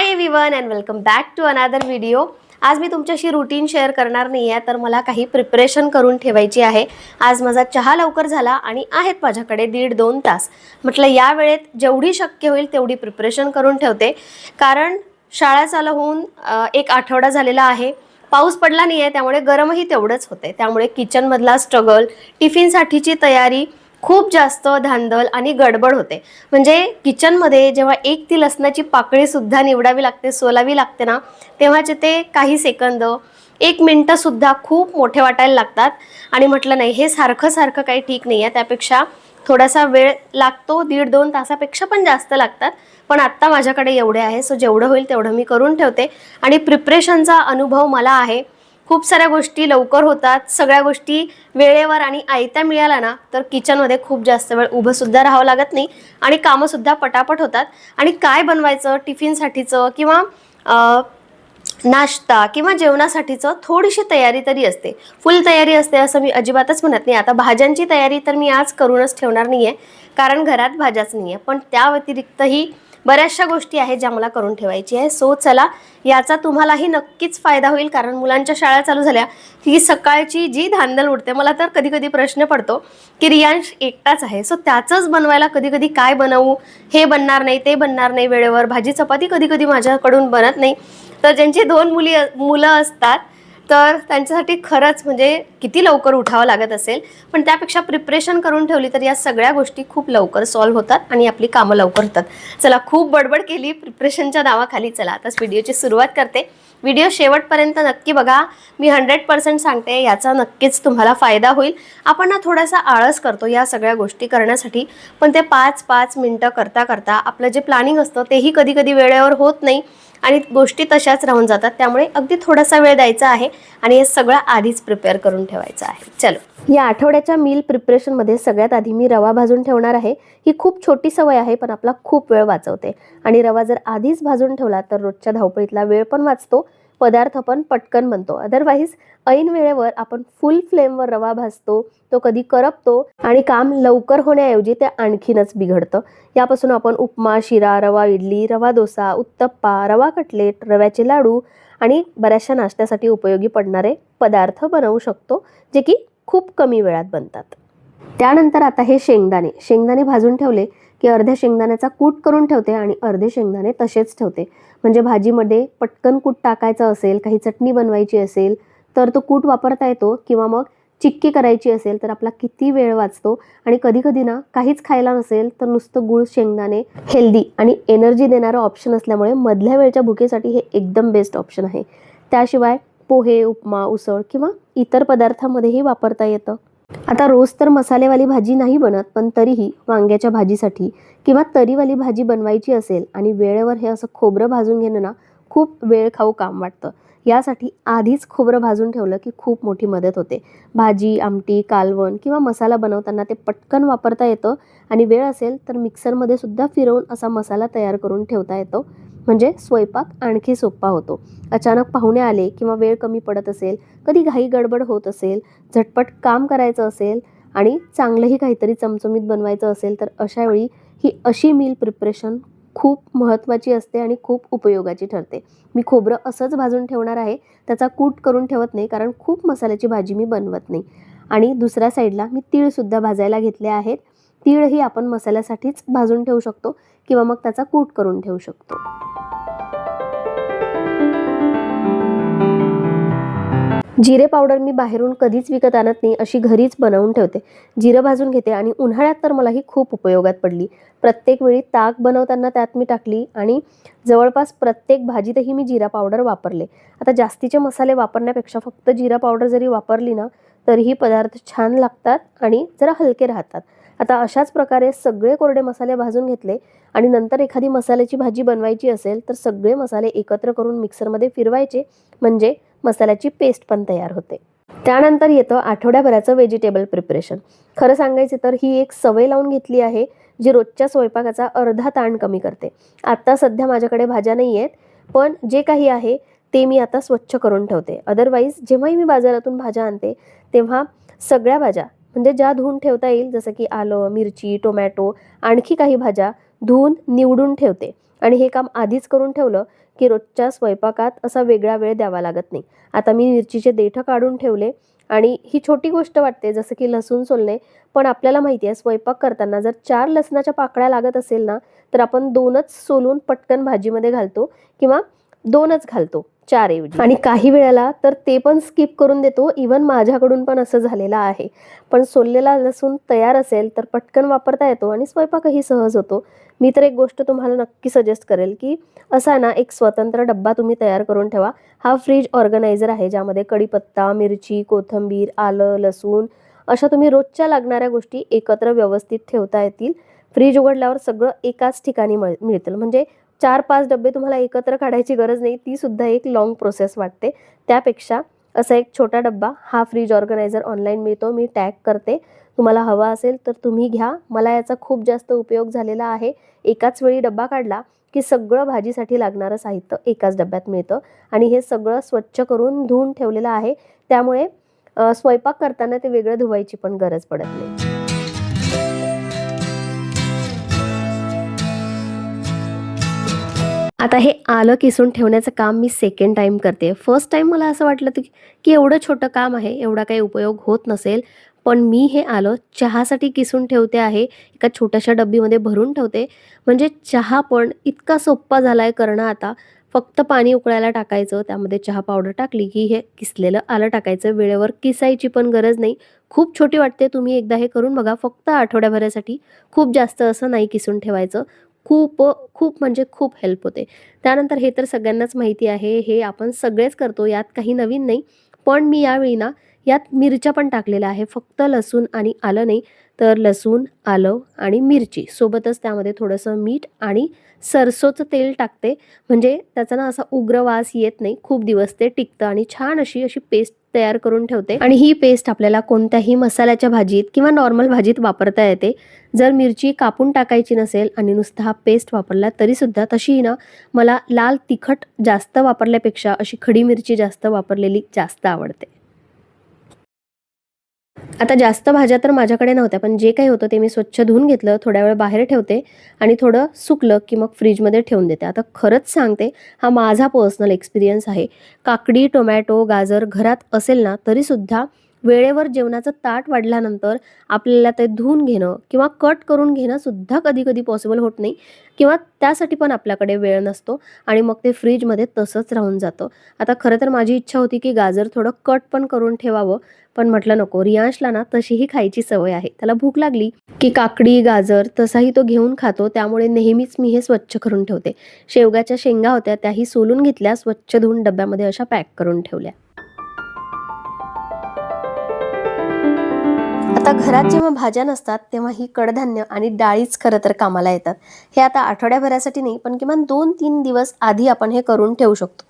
High everyone and welcome back to another video. आज मी तुमच्याशी रूटीन शेअर करणार नाही आहे, तर मला काही प्रिपरेशन करून ठेवायची आहे। आज माझा चहा लवकर झाला आणि आहेत माझ्याकडे 1.5-2 तास। म्हटलं या वेळेत जेवढी शक्य होईल तेवढी प्रिपरेशन करून ठेवते, कारण शाळा चालू होऊन एक आठवडा झालेला आहे। पाऊस पडला नाही आहे, त्यामुळे गरमही तेवढंच होते। त्यामुळे किचन मधला स्ट्रगल, टिफिन साठीची तयारी, खूप जास्त धांदल आणि गडबड होते। म्हणजे किचन मध्ये जेव्हा एक ती लसणाची पाकळी सुद्धा निवडावी लागते, सोलावी लागते ना, तेव्हाचे ते काही सेकंद, 1 मिनिट सुद्धा खूप मोठे वाटायला लागतात। आणि म्हटलं नाही, हे सारखं सारखं काही ठीक नाही आहे, त्यापेक्षा थोडासा वेळ लागतो, 1.5-2 तासापेक्षा पण जास्त लागतात। पण आता माझ्याकडे एवढे आहे, सो जेवढं होईल तेवढं मी करून ठेवते। आणि प्रिपरेशनचा अनुभव मला आहे। खूप साऱ्या गोष्टी लवकर होतात, सगळ्या गोष्टी वेळेवर आणि आयत्या मिळाल्या ना, तर किचनमध्ये खूप जास्त वेळ उभं सुद्धा राहावं लागत नाही आणि कामं सुद्धा पटापट होतात। आणि काय बनवायचं टिफिनसाठीचं किंवा नाश्ता किंवा जेवणासाठीचं थोडीशी तयारी तरी असते। फुल तयारी असते असं मी अजिबातच म्हणत नाही। आता भाज्यांची तयारी तर मी आज करूनच ठेवणार नाहीये, कारण घरात भाज्याच नाहीये, पण त्या व्यतिरिक्तही बऱ्याचशा गोष्टी आहेत ज्या मला करून ठेवायची आहे। सो चला, याचा तुम्हालाही नक्कीच फायदा होईल, कारण मुलांच्या शाळा चालू झाल्या की सकाळची जी धांदल उडते, मला तर कधी कधी प्रश्न पडतो की रियांश एकटाच आहे, सो त्याचंच बनवायला कधी कधी काय बनवू, हे बनणार नाही ते बनणार नाही वेळेवर, भाजी चपाती कधी कधी माझ्याकडून बनत नाही। तर ज्यांची 2 मुलं असतात, तर त्यांच्यासाठी खरंच म्हणजे किती लवकर उठावं लागत असेल। पण त्यापेक्षा प्रिपरेशन करून ठेवली तर या सगळ्या गोष्टी खूप लवकर सॉल्व्ह होतात आणि आपली कामं लवकर होतात। चला, खूप बडबड केली प्रिपरेशनच्या नावाखाली। चला आता व्हिडिओची सुरुवात करते। व्हिडिओ शेवटपर्यंत नक्की बघा, मी 100% सांगते, याचा नक्कीच तुम्हाला फायदा होईल। आपण ना थोडासा आळस करतो या सगळ्या गोष्टी करण्यासाठी, पण ते 5-5 मिनिटं करता करता आपलं जे प्लॅनिंग असतं तेही कधी कधी वेळेवर होत नाही आणि गोष्टी तशाच राहून जातात। त्यामुळे अगदी थोडासा वेळ द्यायचा आहे आणि हे सगळं आधीच प्रिपेअर करून ठेवायचं आहे। चलो, या आठवड्याच्या मील प्रिपरेशनमध्ये सगळ्यात आधी मी रवा भाजून ठेवणार आहे। ही खूप छोटी सवय आहे, पण आपला खूप वेळ वाचवते। आणि रवा जर आधीच भाजून ठेवला तर रोजच्या धावपळीतला वेळ पण वाचतो, पदार्थ पण पटकन बनतो। अदरवाईज ऐन वेळेवर आपण फुल फ्लेमवर रवा भाजतो, तो कधी करपतो आणि काम लवकर होण्याऐवजी ते आणखीनच बिघडतं। यापासून आपण उपमा, शिरा, रवा इडली, रवा डोसा, उत्तप्पा, रवा कटलेट, रव्याचे लाडू आणि बऱ्याचशा नाश्त्यासाठी उपयोगी पडणारे पदार्थ बनवू शकतो, जे की खूप कमी वेळात बनतात। त्यानंतर आता हे शेंगदाणे भाजून ठेवले की अर्ध्या शेंगदाण्याचा कूट करून ठेवते आणि अर्धे शेंगदाणे तसेच ठेवते। म्हणजे भाजीमध्ये पटकन कूट टाकायचं असेल, काही चटणी बनवायची असेल तर तो कूट वापरता येतो, किंवा मग चिक्की करायची असेल तर आपला किती वेळ वाचतो। आणि कधी कधी ना काहीच खायला नसेल तर नुसतं गुळ शेंगदाणे हेल्दी आणि एनर्जी देणारं ऑप्शन असल्यामुळे मधल्या वेळच्या भुकेसाठी हे एकदम बेस्ट ऑप्शन आहे। त्याशिवाय पोहे, उपमा, उसळ किंवा इतर पदार्थांमध्येही वापरता येतं। आता रोज तर मसालेवाली भाजी नाही बनत, पण तरीही वांग्याच्या भाजीसाठी किंवा तरीवाली भाजी बनवायची असेल आणि वेळेवर हे असं खोबरं भाजून घेणं ना खूप वेळ खाऊ काम वाटतं। यासाठी आधीच खोबरं भाजून ठेवलं की खूप मोठी मदत होते। भाजी, आमटी, कालवण किंवा मसाला बनवताना ते पटकन वापरता येतं आणि वेळ असेल तर मिक्सरमध्ये सुद्धा फिरवून असा मसाला तयार करून ठेवता येतो, म्हणजे स्वयंपाक आणखी सोपा होतो। अचानक पाहुणे आले किंवा वेळ कमी पडत असेल, कधी घाई गडबड होत असेल, झटपट काम करायचं असेल आणि चांगलंही काहीतरी चमचमीत बनवायचं असेल, तर अशा वेळी ही अशी मील प्रिपरेशन खूप महत्त्वाची असते आणि खूप उपयोगाची ठरते। मी खोबरं असंच भाजून ठेवणार आहे, त्याचा कूट करून ठेवत नाही, कारण खूप मसाल्याची भाजी मी बनवत नाही। आणि दुसऱ्या साईडला मी तीळसुद्धा भाजायला घेतले आहेत। तीळही आपण मसाल्यासाठीच भाजून ठेवू शकतो किंवा मग त्याचा कूट करून ठेवू शकतो। जिरे पावडर मी बाहेरून कधीच विकत आणत नाही, अशी घरीच बनवून ठेवते। जिरं भाजून घेते आणि उन्हाळ्यात तर मला ही खूप उपयोगात पडली। प्रत्येक वेळी ताक बनवताना त्यात मी टाकली आणि जवळपास प्रत्येक भाजीतही मी जिरा पावडर वापरले। आता जास्तीचे मसाले वापरण्यापेक्षा फक्त जिरा पावडर जरी वापरली ना, तरीही पदार्थ छान लागतात आणि जरा हलके राहतात। आता अशाच प्रकारे सगळे कोरडे मसाले भाजून घेतले आणि नंतर एखादी मसाल्याची भाजी बनवायची असेल तर सगळे मसाले एकत्र करून मिक्सरमध्ये फिरवायचे, म्हणजे मसाल्याची पेस्ट पण तयार होते। त्यानंतर येतं आठवड्याभराचं व्हेजिटेबल प्रिपरेशन। खरं सांगायचं तर ही एक सवय लावून घेतली आहे, जी रोजच्या स्वयंपाकाचा अर्धा ताण कमी करते। आता सध्या माझ्याकडे भाज्या नाही आहेत, पण जे काही आहे ते मी आता स्वच्छ करून ठेवते। अदरवाईज जेव्हाही मी बाजारातून भाज्या आणते तेव्हा सगळ्या भाज्या, म्हणजे ज्या धुवून ठेवता येईल, जसं की आलं, मिरची, टोमॅटो, आणखी काही भाज्या धुवून निवडून ठेवते आणि हे काम आधीच करून ठेवलं की रोजच्या स्वयंपाकात असा वेगळा वेळ द्यावा लागत नाही. आता मी मिरचीचे देठं काढून ठेवले आणि ही छोटी गोष्ट वाटते जसं की लसूण सोलणे, पण आपल्याला माहिती आहे स्वयंपाक करताना जर 4 लसणाच्या पाकळ्या लागत असेल ना, तर आपण 2च सोलून पटकन भाजीमध्ये घालतो किंवा 2च घालतो 4 ऐवजी. आणि काही वेळेला तर ते पण स्किप करून देतो. इव्हन माझ्याकडून पण असं झालेलं आहे. पण सोललेला लसूण तयार असेल तर पटकन वापरता येतो आणि स्वयंपाकही सहज होतो. मी तर एक गोष्ट तुम्हाला नक्की सजेस्ट करेल की असा ना एक स्वतंत्र डब्बा तुम्ही तयार करून ठेवा. हा फ्रीज ऑर्गनायझर आहे ज्यामध्ये कढीपत्ता, मिरची, कोथिंबीर, आलं, लसूण अशा तुम्ही रोजच्या लागणाऱ्या गोष्टी एकत्र व्यवस्थित ठेवता येतील. फ्रीज उघडल्यावर सगळं एकाच ठिकाणी मिळतील. म्हणजे 4-5 डब्बे तुम्हाला एकत्र काढायची गरज नाही. ती सुद्धा एक लाँग प्रोसेस वाटते. त्यापेक्षा असा एक छोटा डब्बा हा फ्रीज ऑर्गनायझर ऑनलाईन मिळतो. मी टॅग करते. तुम्हाला हवा असेल तर तुम्ही घ्या. मला याचा खूप जास्त उपयोग झालेला आहे. एकाच वेळी डब्बा काढला की सगळं भाजीसाठी लागणारं साहित्य एकाच डब्यात मिळतं आणि हे सगळं स्वच्छ करून धुवून ठेवलेलं आहे. त्यामुळे स्वयंपाक करताना ते वेगळं धुवायची पण गरज पडत नाही. आता हे आलं किसून ठेवण्याचं काम मी सेकंड टाईम करते. फर्स्ट टाईम मला असं वाटलं होतं की एवढं छोटं काम आहे, एवढा काही उपयोग होत नसेल. पण मी हे आलं चहासाठी किसून ठेवते आहे. एका छोट्याशा डब्बीमध्ये भरून ठेवते. म्हणजे चहा पण इतका सोप्पा झाला आहे करणं आता. फक्त पाणी उकळायला टाकायचं, त्यामध्ये चहा पावडर टाकली की हे किसलेलं आलं टाकायचं. वेळेवर किसायची पण गरज नाही. खूप छोटी वाटते. तुम्ही एकदा हे करून बघा. फक्त आठवड्याभरासाठी. खूप जास्त असं नाही किसून ठेवायचं. खूप खूप म्हणजे खूप हेल्प होते. त्यानंतर हे तर सगळ्यांनाच माहिती आहे. हे आपण सगळेच करतो. यात काही नवीन नाही. पण मी यावेळी ना यात मिरच्या पण टाकलेल्या आहे. फक्त लसूण आणि आलं नाही, तर लसूण, आलं आणि मिरची सोबतच त्यामध्ये थोडंसं मीठ आणि सरसोचं तेल टाकते. म्हणजे त्याचा ना असा उग्र वास येत नाही. खूप दिवस ते टिकतं आणि छान अशी अशी पेस्ट तयार करून ठेवते. आणि ही पेस्ट आपल्याला कोणत्याही मसाल्याच्या भाजीत किंवा नॉर्मल भाजीत वापरता येते. जर मिरची कापून टाकायची नसेल आणि नुसता हा पेस्ट वापरला तरीसुद्धा तशीही ना मला लाल तिखट जास्त वापरल्यापेक्षा अशी खडी मिरची जास्त वापरलेली जास्त आवडते. आता जास्त भाज्या तर माझ्याकडे नव्हत्या, पण जे काही होतं ते मी स्वच्छ धुवून घेतलं, थोड्या वेळ बाहेर ठेवते आणि थोडं सुकलं की मग फ्रीजमध्ये ठेवून देते. आता खरंच सांगते, हा माझा पर्सनल एक्सपिरियन्स आहे. काकडी, टोमॅटो, गाजर घरात असेल ना, तरीसुद्धा वेळेवर जेवणाचं ताट वाढल्यानंतर आपल्याला ते धुवून घेणं किंवा कट करून घेणं सुद्धा कधी-कधी पॉसिबल होत नाही किंवा त्यासाठी पण आपल्याकडे वेळ नसतो आणि मग ते फ्रीजमध्ये तसंच राहून जातं. आता खरं तर माझी इच्छा होती की गाजर थोडं कट पण करून ठेवावं, पण म्हटलं नको. रियांशला ना तशीही खायची सवय आहे. त्याला भूक लागली की काकडी, गाजर तसाही तो घेऊन खातो. त्यामुळे नेहमीच मी हे स्वच्छ करून ठेवते. शेवग्याच्या शेंगा होत्या त्याही सोलून घेतल्या, स्वच्छ धुवून डब्यामध्ये अशा पॅक करून ठेवल्या. आता घरात जेव्हा भाज्या नसतात तेव्हा ही कडधान्य आणि डाळीच खरं तर कामाला येतात. हे आता आठवड्याभरासाठी नाही, पण किमान 2-3 दिवस आधी आपण हे करून ठेवू शकतो.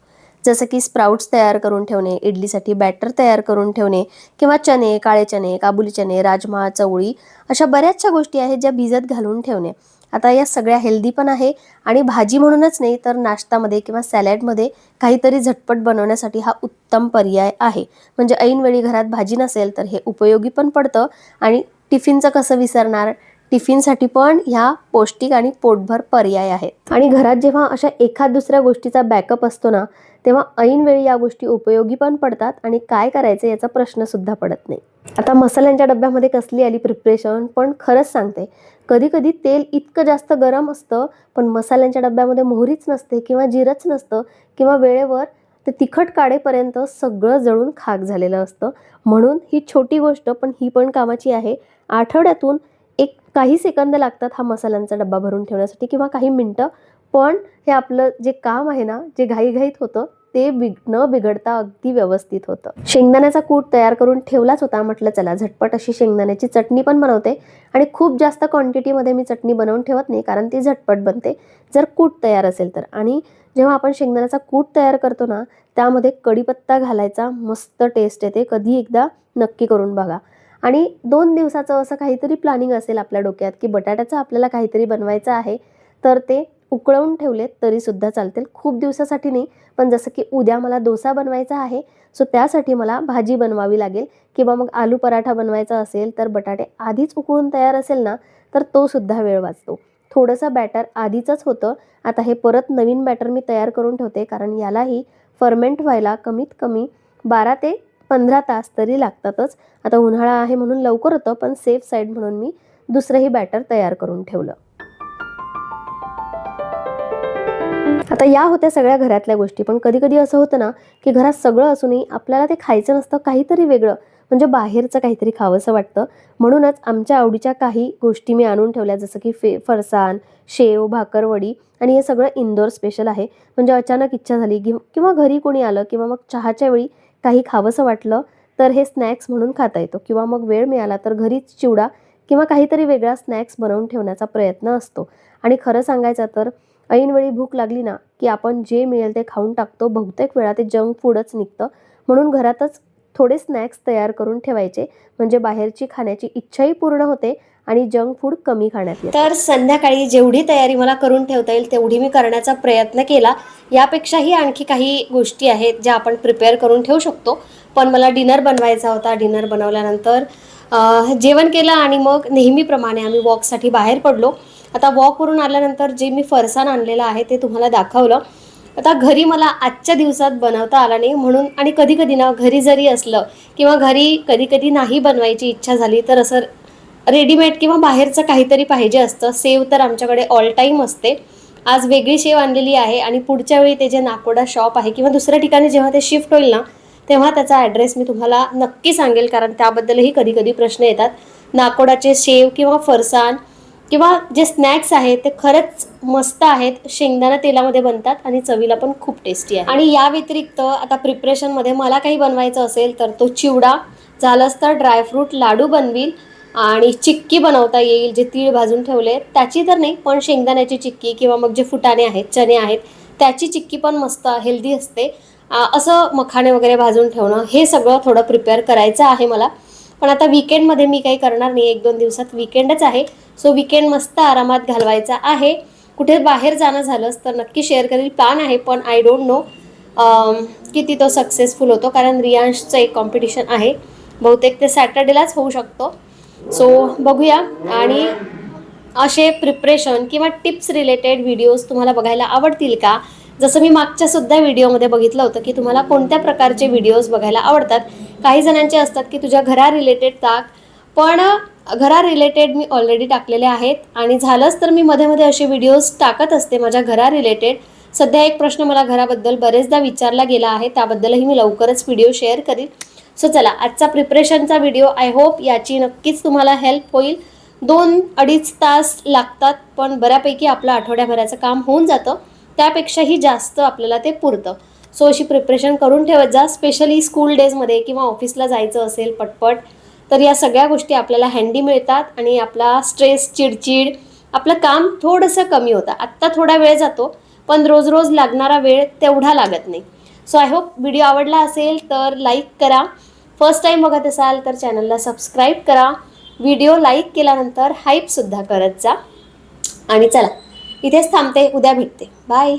जसं की स्प्राउट्स तयार करून ठेवणे, इडलीसाठी बॅटर तयार करून ठेवणे किंवा चणे, काळे चणे, काबुली चणे, राजमा, चवळी अशा बऱ्याचशा गोष्टी आहेत ज्या भिजत घालून ठेवणे. आता या सगळ्या हेल्दी पण आहे आणि भाजी म्हणूनच नाही तर नाश्त्यामध्ये किंवा सॅलॅडमध्ये काहीतरी झटपट बनवण्यासाठी हा उत्तम पर्याय आहे. म्हणजे ऐनवेळी घरात भाजी नसेल तर हे उपयोगी पण पडतं आणि टिफिनचं कसं विसरणार? टिफिनसाठी पण ह्या पौष्टिक आणि पोटभर पर्याय आहेत. आणि घरात जेव्हा अशा एखाद दुसऱ्या गोष्टीचा बॅकअप असतो ना, तेव्हा ऐनवेळी या गोष्टी उपयोगी पण पडतात आणि काय करायचं याचा प्रश्न सुद्धा पडत नाही. आता मसाल्यांच्या डब्यामध्ये कसली आली प्रिपरेशन, पण खरंच सांगते, कधी कधी तेल इतकं जास्त गरम असतं, पण मसाल्यांच्या डब्यामध्ये मोहरीच नसते किंवा जिरंच नसतं किंवा वेळेवर ते तिखट काढेपर्यंत सगळं जळून खाक झालेलं असतं. म्हणून ही छोटी गोष्ट पण ही पण कामाची आहे. आठवड्यातून एक काही सेकंद लागतात हा मसाल्यांचा डब्बा भरून ठेवण्यासाठी किंवा काही मिनटं. पण हे आपलं जे काम आहे ना, जे घाईघाईत होतं ते न बिघडता अगदी व्यवस्थित होतं. शेंगदाण्याचा कूट तयार करून ठेवलाच होता. म्हटलं चला झटपट अशी शेंगदाण्याची चटणी पण बनवते आणि खूप जास्त क्वांटिटीमध्ये मी चटणी बनवून ठेवत नाही कारण ती झटपट बनते जर कूट तयार असेल तर. आणि जेव्हा आपण शेंगदाण्याचा कूट तयार करतो ना, त्यामध्ये कढीपत्ता घालायचा, मस्त टेस्ट येते. कधी एकदा नक्की करून बघा. आणि 2 दिवसाचं असं काहीतरी प्लॅनिंग असेल आपल्या डोक्यात की बटाट्याचं आपल्याला काहीतरी बनवायचं आहे, तर ते उकळवून ठेवलेत तरीसुद्धा चालतील. खूप दिवसासाठी नाही, पण जसं की उद्या मला डोसा बनवायचा आहे, सो त्यासाठी मला भाजी बनवावी लागेल किंवा मग आलू पराठा बनवायचा असेल तर बटाटे आधीच उकळून तयार असेल ना, तर तो सुद्धा वेळ वाचतो. थोडंसं बॅटर आधीचंच होतं. आता हे परत नवीन बॅटर मी तयार करून ठेवते, कारण यालाही फर्मेंट व्हायला कमीत कमी 12 ते 15 तास तरी लागतातच. आता उन्हाळा आहे म्हणून लवकर होतं, पण सेफ साईड म्हणून मी दुसरंही बॅटर तयार करून ठेवलं. आता या होत्या सगळ्या घरातल्या गोष्टी. पण कधी कधी असं होतं ना, की घरात सगळं असूनही आपल्याला ते खायचं नसतं, काहीतरी वेगळं म्हणजे बाहेरचं काहीतरी खावंसं वाटतं. म्हणूनच आमच्या आवडीच्या काही गोष्टी मी आणून ठेवल्या, जसं की फरसाण, शेव, भाकरवडी. आणि हे सगळं इंदोर स्पेशल आहे. म्हणजे अचानक इच्छा झाली किंवा घरी कोणी आलं किंवा मग चहाच्या वेळी काही खावंसं वाटलं तर हे स्नॅक्स म्हणून खाता येतो. किंवा मग वेळ मिळाला तर घरीच चिवडा किंवा काहीतरी वेगळा स्नॅक्स बनवून ठेवण्याचा प्रयत्न असतो. आणि खरं सांगायचं तर ऐनवेळी भूक लागली ना, की आपण जे मिळेल ते खाऊन टाकतो. बहुतेक वेळा ते जंक फूडच निघतं. म्हणून घरातच थोडे स्नॅक्स तयार करून ठेवायचे, म्हणजे बाहेरची खाण्याची इच्छाही पूर्ण होते आणि जंक फूड कमी खाण्यात येते. तर संध्याकाळी जेवढी तयारी मला करून ठेवता येईल तेवढी मी करण्याचा प्रयत्न केला. यापेक्षाही आणखी काही गोष्टी आहेत ज्या आपण प्रिपेअर करून ठेवू शकतो. पण मला डिनर बनवायचा होता. डिनर बनवल्यानंतर जेवण केलं आणि मग नेहमीप्रमाणे आम्ही वॉकसाठी बाहेर पडलो. आता वॉकवरून आल्यानंतर जे मी फरसाण आणलेलं आहे ते तुम्हाला दाखवलं. आता घरी मला आजच्या दिवसात बनवता आला नाही म्हणून, आणि कधी कधी ना घरी जरी असलं किंवा घरी कधी कधी नाही बनवायची इच्छा झाली तर असं रेडीमेड किंवा बाहेरचं काहीतरी पाहिजे असतं. सेव तर आमच्याकडे ऑल टाईम असते. आज वेगळी शेव आणलेली आहे आणि पुढच्या वेळी ते जे नाकोडा शॉप आहे किंवा दुसऱ्या ठिकाणी जेव्हा ते शिफ्ट होईल ना, तेव्हा त्याचा ॲड्रेस मी तुम्हाला नक्की सांगेल, कारण त्याबद्दलही कधी कधी प्रश्न येतात. नाकोडाचे शेव किंवा फरसाण किंवा जे स्नॅक्स आहेत ते खरंच मस्त आहेत. शेंगदाणा तेलामध्ये बनतात आणि चवीला पण खूप टेस्टी आहे. आणि या व्यतिरिक्त आता प्रिपरेशनमध्ये मला काही बनवायचं असेल तर तो चिवडा, झालंच तर ड्रायफ्रूट लाडू बनवील आणि चिक्की बनवता येईल. जे तीळ भाजून ठेवले त्याची तर नाही, पण शेंगदाण्याची चिक्की किंवा मग जे फुटाणे आहेत, चणे आहेत, त्याची चिक्की पण मस्त हेल्दी असते. असं मखाणे वगैरे भाजून ठेवणं, हे सगळं थोडं प्रिपेअर करायचं आहे मला. पण आता वीकेंडमध्ये मी काही करणार नाही. 1-2 दिवसात वीकेंडच आहे. सो वीकेंड मस्त आरामात घालवायचा आहे. कुठे बाहेर जाणं झालंच तर नक्की शेअर करेल. प्लॅन आहे, पण आय डोंट नो किती तो सक्सेसफुल होतो, कारण रियांशचं एक कॉम्पिटिशन आहे. बहुतेक ते सॅटर्डेलाच होऊ शकतो. सो बघूया. आणि असे प्रिपरेशन किंवा टिप्स रिलेटेड व्हिडिओज तुम्हाला बघायला आवडतील का? जसं मी मागच्या सुद्धा व्हिडिओमध्ये बघितलं होतं की तुम्हाला कोणत्या प्रकारचे व्हिडिओज बघायला आवडतात. काही जणांचे असतात की तुझ्या घरा रिलेटेड टाक, पण घरा रिलेटेड मी ऑलरेडी टाकलेले आहेत. आणि झालंच तर मी मध्ये मध्ये असे व्हिडिओज टाकत असते माझ्या घरा रिलेटेड. सध्या एक प्रश्न मला घराबद्दल बरेचदा विचारला गेला आहे, त्याबद्दलही मी लवकरच व्हिडिओ शेअर करीन. सो चला, आजचा प्रिपरेशनचा व्हिडिओ आय होप याची नक्कीच तुम्हाला हेल्प होईल. 2-2.5 तास लागतात, पण बऱ्यापैकी आपलं आठवड्याभराचं काम होऊन जातं. त्यापेक्षाही जास्त आपल्याला ते पुरतं. सो अशी प्रिपरेशन करून ठेवत जा. स्पेशली स्कूल डेजमध्ये किंवा ऑफिसला जायचं असेल पटपट, तर या सगळ्या गोष्टी आपल्याला हँडी मिळतात आणि आपला स्ट्रेस, चिडचिड, आपलं काम थोडंसं कमी होतं. आत्ता थोडा वेळ जातो, पण रोज रोज लागणारा वेळ तेवढा लागत नाही. सो आय होप व्हिडिओ आवडला असेल तर लाईक करा. फर्स्ट टाईम बघत असाल तर चॅनलला सबस्क्राईब करा. व्हिडिओ लाईक केल्यानंतर हाईपसुद्धा करत जा. आणि चला, इथेच थांबते. उद्या भेटते. बाय.